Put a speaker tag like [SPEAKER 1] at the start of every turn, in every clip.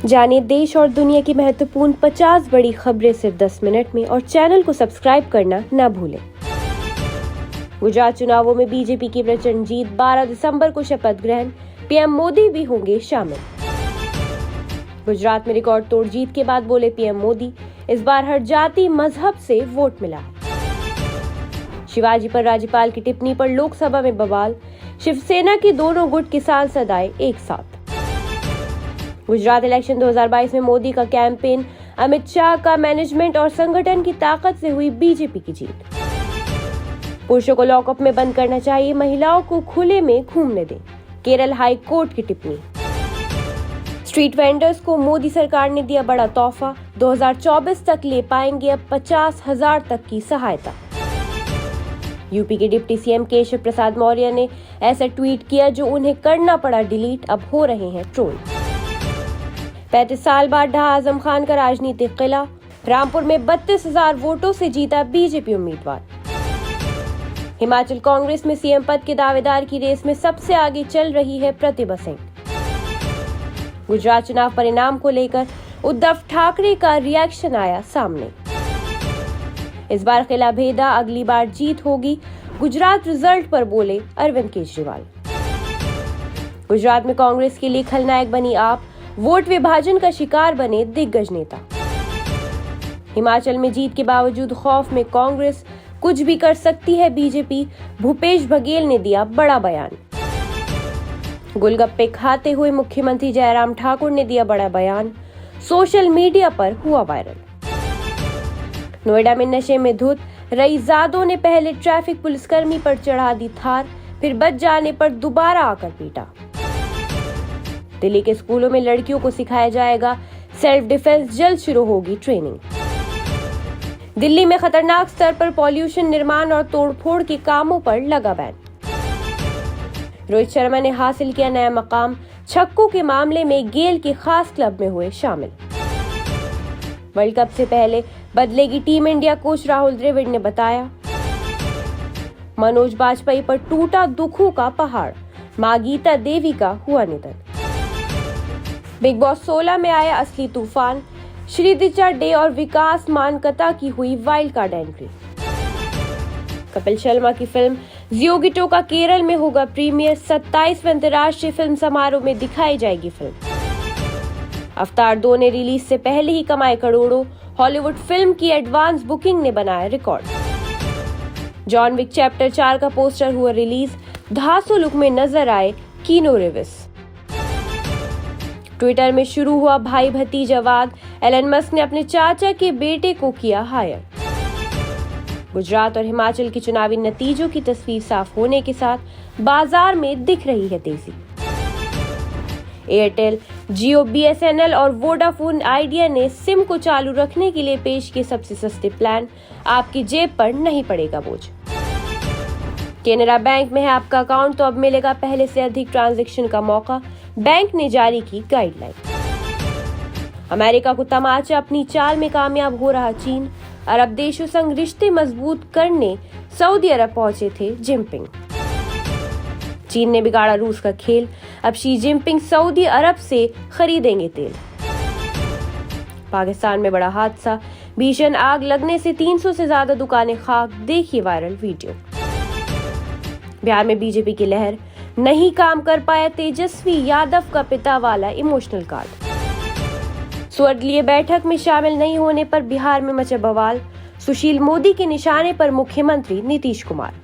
[SPEAKER 1] जानिए देश और दुनिया की महत्वपूर्ण 50 बड़ी खबरें सिर्फ 10 मिनट में और चैनल को सब्सक्राइब करना ना भूलें। गुजरात चुनावों में बीजेपी की प्रचंड जीत, 12 दिसंबर को शपथ ग्रहण, पीएम मोदी भी होंगे शामिल। गुजरात में रिकॉर्ड तोड़ जीत के बाद बोले पीएम मोदी, इस बार हर जाति मजहब से वोट मिला है। शिवाजी पर राज्यपाल की टिप्पणी पर लोकसभा में बवाल, शिवसेना के दोनों गुट के सांसद आए एक साथ। गुजरात इलेक्शन 2022 में मोदी का कैंपेन, अमित शाह का मैनेजमेंट और संगठन की ताकत से हुई बीजेपी की जीत। पुरुषों को लॉकअप में बंद करना चाहिए, महिलाओं को खुले में घूमने दें, केरल हाई कोर्ट की टिप्पणी। स्ट्रीट वेंडर्स को मोदी सरकार ने दिया बड़ा तोहफा, 2024 तक ले पाएंगे अब 50,000 तक की सहायता। यूपी के डिप्टी सीएम केशव प्रसाद मौर्य ने ऐसा ट्वीट किया जो उन्हें करना पड़ा डिलीट, अब हो रहे हैं ट्रोल। 35 साल बाद ढहा आजम खान का राजनीतिक किला, रामपुर में 32,000 वोटों से जीता बीजेपी उम्मीदवार। हिमाचल कांग्रेस में सीएम पद के दावेदार की रेस में सबसे आगे चल रही है प्रतिभा सिंह। गुजरात चुनाव परिणाम को लेकर उद्धव ठाकरे का रिएक्शन आया सामने। इस बार किला भेदा, अगली बार जीत होगी, गुजरात रिजल्ट पर बोले अरविंद केजरीवाल। गुजरात में कांग्रेस के लिए खलनायक बनी आप, वोट विभाजन का शिकार बने दिग्गज नेता। हिमाचल में जीत के बावजूद खौफ में कांग्रेस, कुछ भी कर सकती है बीजेपी, भूपेश बघेल ने दिया बड़ा बयान। गुलगप्पे खाते हुए मुख्यमंत्री जयराम ठाकुर ने दिया बड़ा बयान, सोशल मीडिया पर हुआ वायरल। नोएडा में नशे में धुत रईसजादों ने पहले ट्रैफिक पुलिसकर्मी पर चढ़ा दी थार, फिर बच जाने पर दोबारा आकर पीटा। दिल्ली के स्कूलों में लड़कियों को सिखाया जाएगा सेल्फ डिफेंस, जल्द शुरू होगी ट्रेनिंग। दिल्ली में खतरनाक स्तर पर पॉल्यूशन, निर्माण और तोड़फोड़ के कामों पर लगा बैन। रोहित शर्मा ने हासिल किया नया मकाम, छक्कों के मामले में गेल के खास क्लब में हुए शामिल। वर्ल्ड कप से पहले बदलेगी team India, coach Rahul Dravid ने बताया। मनोज बाजपेयी पर टूटा दुखों का पहाड़, मां गीता देवी का हुआ निधन। बिग बॉस 16 में आया असली तूफान, श्रीदिचा डे और विकास मानकता की हुई wild card entry. Kapil Sharma की फिल्म जियोगिटो का केरल में होगा प्रीमियर, 27वें अंतर्राष्ट्रीय फिल्म समारोह में दिखाई जाएगी फिल्म। अवतार 2 ने रिलीज से पहले ही कमाए करोड़ों, हॉलीवुड फिल्म की एडवांस बुकिंग ने बनाया रिकॉर्ड। जॉन विक चैप्टर 4 का पोस्टर हुआ रिलीज, धांसू लुक में नजर आए कीनू रिविस। ट्विटर में शुरू हुआ भाई भतीजावाद, एलन मस्क ने अपने चाचा के बेटे को किया हायर। गुजरात और हिमाचल के चुनावी नतीजों की तस्वीर साफ होने के साथ बाजार में दिख रही है तेजी। एयरटेल, जियो, बीएसएनएल और वोडाफोन आइडिया ने सिम को चालू रखने के लिए पेश किए सबसे सस्ते प्लान, आपकी जेब पर नहीं पड़ेगा बोझ। केनरा बैंक में है आपका अकाउंट तो अब मिलेगा पहले से अधिक ट्रांजैक्शन का मौका, बैंक ने जारी की गाइडलाइन। अमेरिका को तमाचा, अपनी चाल में कामयाब हो रहा चीन, अरब देशों संग रिश्ते मजबूत करने सऊदी अरब पहुंचे थे जिनपिंग। चीन ने बिगाड़ा रूस का खेल, अब शी जिनपिंग सऊदी अरब से खरीदेंगे तेल। पाकिस्तान में बड़ा हादसा, भीषण आग लगने से 300 से ज्यादा दुकानें खाक, देखिए वायरल वीडियो। बिहार में बीजेपी की लहर, नहीं काम कर पाया तेजस्वी यादव का पिता वाला इमोशनल कार्ड। स्वर्गीय बैठक में शामिल नहीं होने पर बिहार में मचा बवाल, सुशील मोदी के निशाने पर मुख्यमंत्री नीतीश कुमार।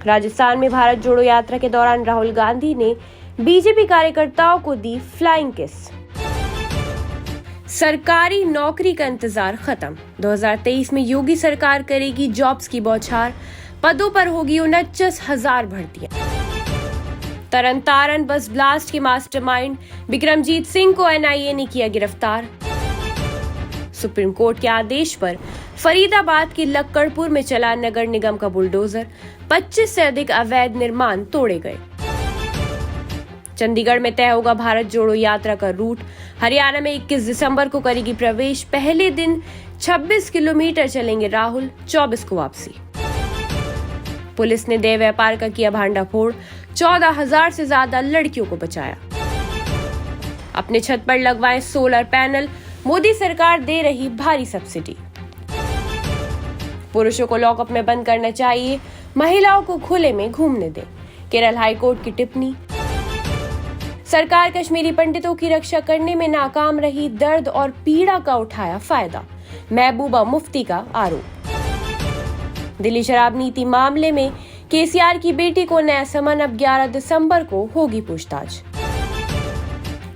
[SPEAKER 1] राजस्थान में भारत जोड़ो यात्रा के दौरान राहुल गांधी ने बीजेपी कार्यकर्ताओं को दी फ्लाइंग किस। सरकारी नौकरी का इंतजार खत्म, 2023 में योगी सरकार करेगी जॉब्स की बौछार, पदों पर होगी 49,000 भर्तियां। तरन तारन बस ब्लास्ट के मास्टरमाइंड बिक्रमजीत सिंह को एनआईए ने किया गिरफ्तार। सुप्रीम कोर्ट के आदेश पर फरीदाबाद के लक्कड़पुर में चला नगर निगम का बुलडोजर, 25 से अधिक अवैध निर्माण तोड़े गए। चंडीगढ़ में तय होगा भारत जोड़ो यात्रा का रूट, हरियाणा में 21 दिसंबर को करेगी प्रवेश, पहले दिन 26 किलोमीटर चलेंगे राहुल, 24 को वापसी। पुलिस ने देह व्यापार का किया भांडाफोड़, 14,000 से ज्यादा लड़कियों को बचाया। अपने छत पर लगवाएं सोलर पैनल, मोदी सरकार दे रही भारी सब्सिडी। पुरुषों को लॉकअप में बंद करना चाहिए, महिलाओं को खुले में घूमने दें, केरल हाईकोर्ट की टिप्पणी। सरकार कश्मीरी पंडितों की रक्षा करने में नाकाम रही, दर्द और पीड़ा का उठाया फायदा, महबूबा मुफ्ती का आरोप। दिल्ली शराब नीति मामले में केसीआर की बेटी को नया समन, अब 11 दिसंबर को होगी पूछताछ।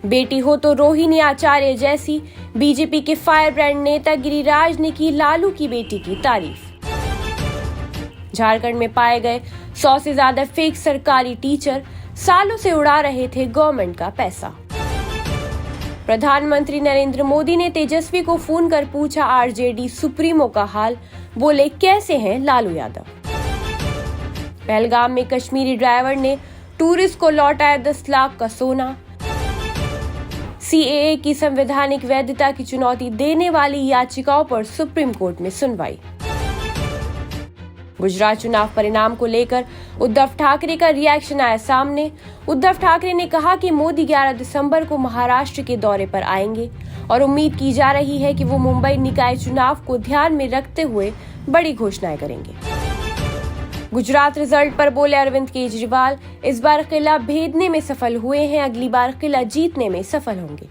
[SPEAKER 1] बेटी हो तो रोहिणी आचार्य जैसी, बीजेपी के फायर ब्रांड नेता गिरिराज ने की लालू की बेटी की तारीफ। झारखंड में पाए गए 100 से ज्यादा फेक सरकारी टीचर, सालों से उड़ा रहे थे गवर्नमेंट का पैसा। प्रधानमंत्री नरेंद्र मोदी ने तेजस्वी को फोन कर पूछा आरजेडी सुप्रीमो का हाल, बोले कैसे हैं लालू यादव। पहलगाम में कश्मीरी ड्राइवर ने टूरिस्ट को लौटाया 10 लाख का सोना। सीएए की संवैधानिक वैधता की चुनौती देने वाली याचिकाओं पर सुप्रीम कोर्ट में सुनवाई। गुजरात चुनाव परिणाम को लेकर उद्धव ठाकरे का रिएक्शन आया सामने। उद्धव ठाकरे ने कहा कि मोदी 11 दिसंबर को महाराष्ट्र के दौरे पर आएंगे और उम्मीद की जा रही है कि वो मुंबई निकाय चुनाव को ध्यान में रखते हुए बड़ी घोषणाएं करेंगे। गुजरात रिजल्ट पर बोले अरविंद केजरीवाल, इस बार किला भेदने में सफल हुए हैं, अगली बार किला जीतने में सफल होंगे।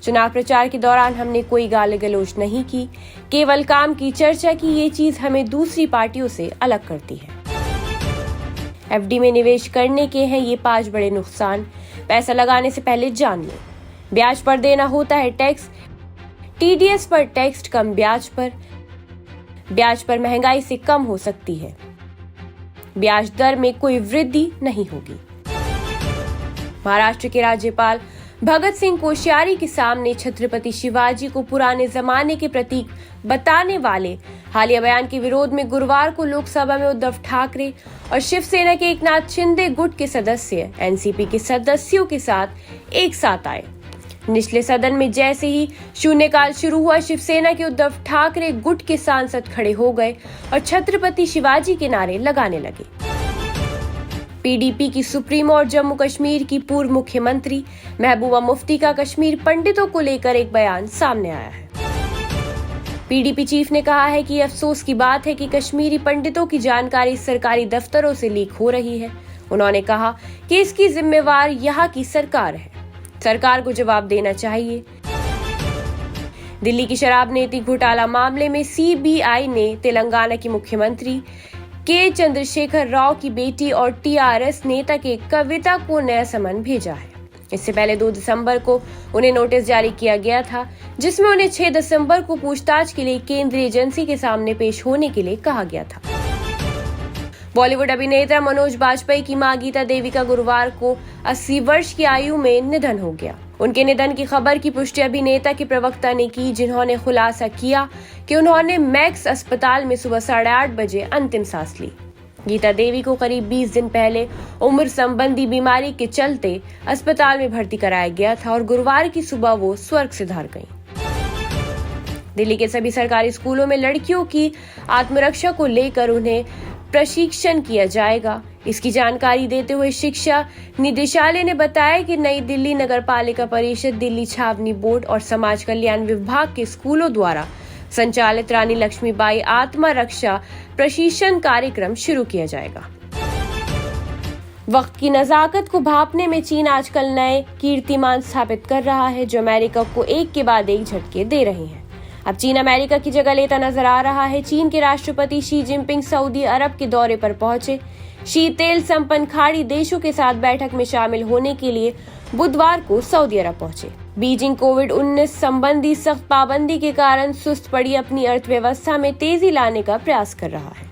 [SPEAKER 1] चुनाव प्रचार के दौरान हमने कोई गाली गलौज नहीं की, केवल काम की चर्चा की। ये चीज हमें दूसरी पार्टियों से अलग करती है। एफडी में निवेश करने के हैं ये 5 बड़े नुकसान, पैसा लगाने से पहले जान लें। ब्याज पर देना होता है टैक्स, टीडीएस पर टैक्स कम ब्याज पर महंगाई से कम हो सकती है, ब्याज दर में कोई वृद्धि नहीं होगी। महाराष्ट्र के राज्यपाल भगत सिंह कोश्यारी के सामने छत्रपति शिवाजी को पुराने जमाने के प्रतीक बताने वाले हालिया बयान के विरोध में गुरुवार को लोकसभा में उद्धव ठाकरे और शिवसेना के एकनाथ शिंदे गुट के सदस्य एनसीपी के सदस्यों के साथ एक साथ आए। निचले सदन में जैसे ही शून्यकाल शुरू हुआ, शिवसेना के उद्धव ठाकरे गुट के सांसद खड़े हो गए और छत्रपति शिवाजी के नारे लगाने लगे। पीडीपी की सुप्रीमो और जम्मू कश्मीर की पूर्व मुख्यमंत्री महबूबा मुफ्ती का कश्मीर पंडितों को लेकर एक बयान सामने आया है। पीडीपी चीफ ने कहा है कि अफसोस की बात है कि कश्मीरी पंडितों की जानकारी सरकारी दफ्तरों से लीक हो रही है। उन्होंने कहा कि इसकी जिम्मेवार यहाँ की सरकार है, सरकार को जवाब देना चाहिए। दिल्ली की शराब नीति घोटाला मामले में सीबीआई ने तेलंगाना की मुख्यमंत्री के चंद्रशेखर राव की बेटी और टीआरएस नेता के कविता को नया समन भेजा है। इससे पहले 2 दिसंबर को उन्हें नोटिस जारी किया गया था, जिसमें उन्हें 6 दिसंबर को पूछताछ के लिए केंद्रीय एजेंसी के सामने पेश होने के लिए कहा गया था। बॉलीवुड अभिनेता मनोज बाजपेयी की मां गीता देवी का गुरुवार को 80 वर्ष की आयु में निधन हो गया। उनके निधन की खबर की पुष्टि अभिनेता के प्रवक्ता ने की, जिन्होंने खुलासा किया कि उन्होंने मैक्स अस्पताल में सुबह 8:30 बजे अंतिम सांस ली। गीता देवी को करीब 20 दिन पहले उम्र संबंधी बीमारी के चलते अस्पताल में भर्ती कराया गया था और गुरुवार की सुबह वो स्वर्ग सिधार गईं। दिल्ली के सभी सरकारी स्कूलों में लड़कियों की आत्मरक्षा को लेकर उन्हें प्रशिक्षण किया जाएगा। इसकी जानकारी देते हुए शिक्षा निदेशालय ने बताया कि नई दिल्ली नगर पालिका परिषद, दिल्ली छावनी बोर्ड और समाज कल्याण विभाग के स्कूलों द्वारा संचालित रानी लक्ष्मीबाई आत्मा रक्षा प्रशिक्षण कार्यक्रम शुरू किया जाएगा। वक्त की नजाकत को भांपने में चीन आजकल नए कीर्तिमान स्थापित कर रहा है, जो अमेरिका को एक के बाद एक झटके दे रहे हैं। अब चीन अमेरिका की जगह लेता नजर आ रहा है। चीन के राष्ट्रपति शी जिनपिंग सऊदी अरब के दौरे पर पहुंचे। शी तेल संपन्न खाड़ी देशों के साथ बैठक में शामिल होने के लिए बुधवार को सऊदी अरब पहुंचे। बीजिंग कोविड-19 संबंधी सख्त पाबंदी के कारण सुस्त पड़ी अपनी अर्थव्यवस्था में तेजी लाने का प्रयास कर रहा है।